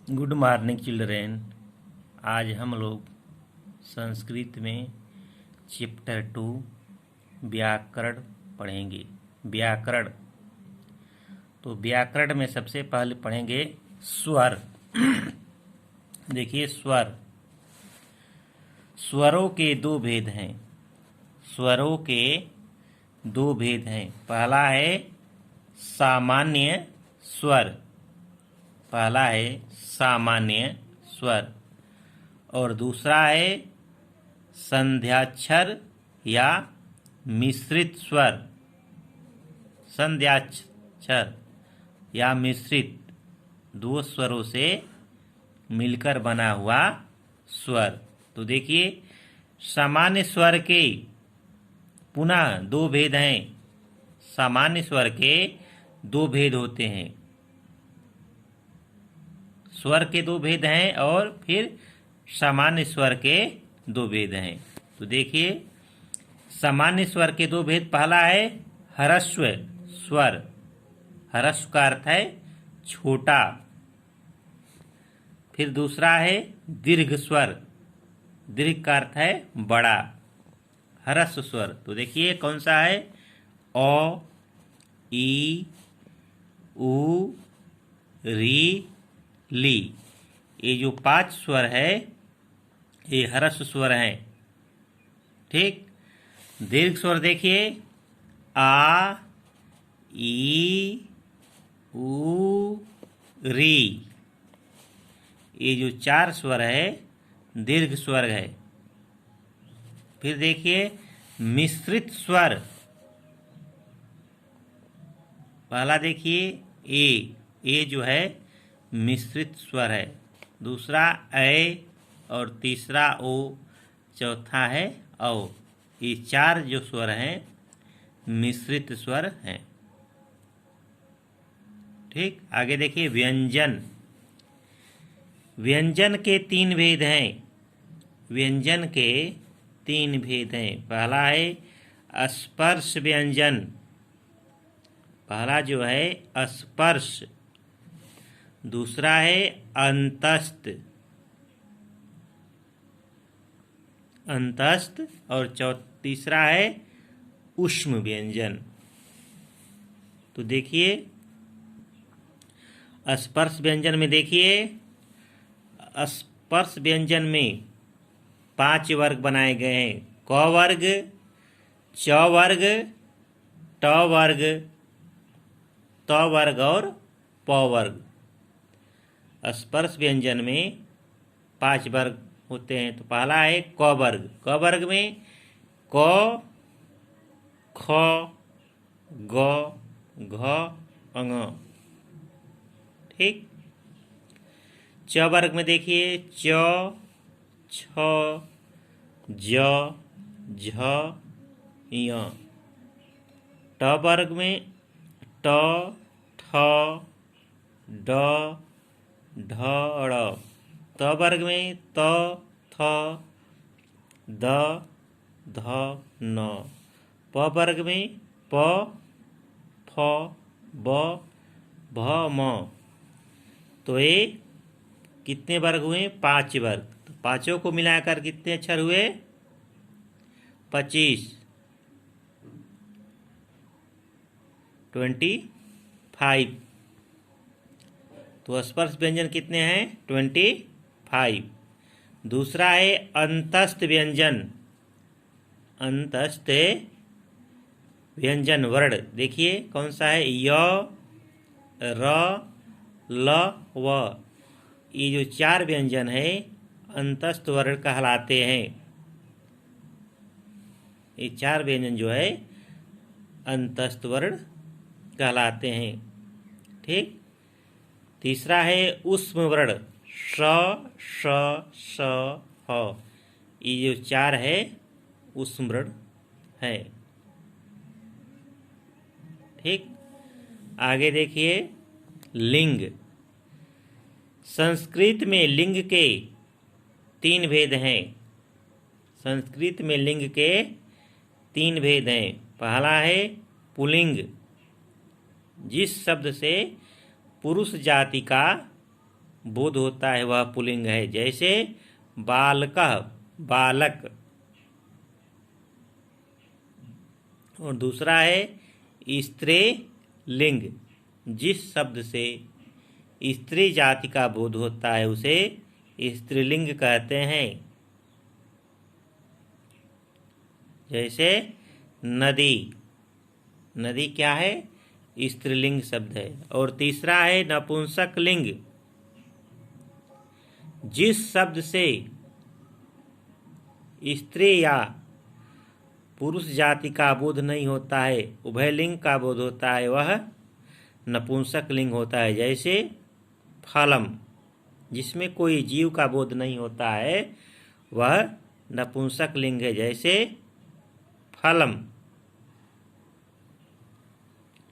Good morning children. आज हम लोग संस्कृत में चैप्टर 2 व्याकरण पढ़ेंगे। व्याकरण तो व्याकरण में सबसे पहले पढ़ेंगे स्वर। देखिए स्वरों के दो भेद हैं। स्वरों के दो भेद हैं। पहला है सामान्य स्वर। पहला है सामान्य स्वर और दूसरा है संध्याक्षर या मिश्रित स्वर। संध्याक्षर या मिश्रित दो स्वरों से मिलकर बना हुआ स्वर। तो देखिए सामान्य स्वर के पुनः दो भेद हैं। सामान्य स्वर के दो भेद होते हैं। स्वर के दो भेद हैं और फिर सामान्य स्वर के दो भेद हैं। तो देखिए सामान्य स्वर के दो भेद, पहला है ह्रस्व स्वर। ह्रस्व का अर्थ है छोटा। फिर दूसरा है दीर्घ स्वर। दीर्घ का अर्थ है बड़ा। ह्रस्व स्वर तो देखिए कौन सा है, ओ, ई, उ, री, ली। ये जो 5 स्वर है ये ह्रस्व स्वर हैं। ठीक। दीर्घ स्वर देखिए आ, ई, उ, री। ये जो 4 स्वर है दीर्घ स्वर है। फिर देखिए मिश्रित स्वर। पहला देखिए ए जो है मिश्रित स्वर है। दूसरा ए और तीसरा ओ, चौथा है औ। ये 4 जो स्वर हैं मिश्रित स्वर हैं। ठीक। आगे देखिए व्यंजन। व्यंजन के 3 भेद हैं। व्यंजन के 3 भेद हैं। पहला है स्पर्श व्यंजन। पहला जो है स्पर्श। दूसरा है अंतस्थ। और तीसरा है ऊष्म व्यंजन। तो देखिए स्पर्श व्यंजन में देखिए स्पर्श व्यंजन में 5 वर्ग बनाए गए हैं। क वर्ग, च वर्ग, ट वर्ग, त वर्ग और प वर्ग। स्पर्श व्यंजन में 5 वर्ग होते हैं। तो पहला है क वर्ग। क वर्ग में क, ख, ग, घ, ङ। ठीक। च वर्ग में देखिए च, छ, ज, झ, य। ट वर्ग में ट, ठ, ड, ढ, ड़। त वर्ग में त, थ, द, ध, न। प वर्ग में प, फ, ब, भ, म। तो ये कितने वर्ग हुए? 5 वर्ग। तो पांचों को मिलाकर कितने अक्षर हुए? 25, 25। तो स्पर्श व्यंजन कितने हैं? 25। दूसरा है अंतस्थ व्यंजन। अंतस्थ व्यंजन वर्ण देखिए कौन सा है, य, र, ल, व। ये जो 4 व्यंजन है अंतस्थ वर्ण कहलाते हैं। ये 4 व्यंजन जो है अंतस्थ वर्ण कहलाते हैं। ठीक। तीसरा है ऊष्म वर्ण, श, श, स, ह। ये जो 4 है ऊष्म वर्ण है। ठीक। आगे देखिए लिंग। संस्कृत में लिंग के 3 भेद हैं। संस्कृत में लिंग के 3 भेद हैं। पहला है पुल्लिंग, जिस शब्द से पुरुष जाति का बोध होता है वह पुल्लिंग है। जैसे बालकः बालक, और दूसरा है स्त्रीलिंग, जिस शब्द से स्त्री जाति का बोध होता है उसे स्त्रीलिंग कहते हैं। जैसे नदी, नदी क्या है? स्त्रीलिंग शब्द है। और तीसरा है नपुंसक लिंग, जिस शब्द से स्त्री या पुरुष जाति का बोध नहीं होता है, उभयलिंग का बोध होता है, वह नपुंसक लिंग होता है। जैसे फलम, जिसमें कोई जीव का बोध नहीं होता है वह नपुंसक लिंग है। जैसे फलम।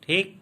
ठीक।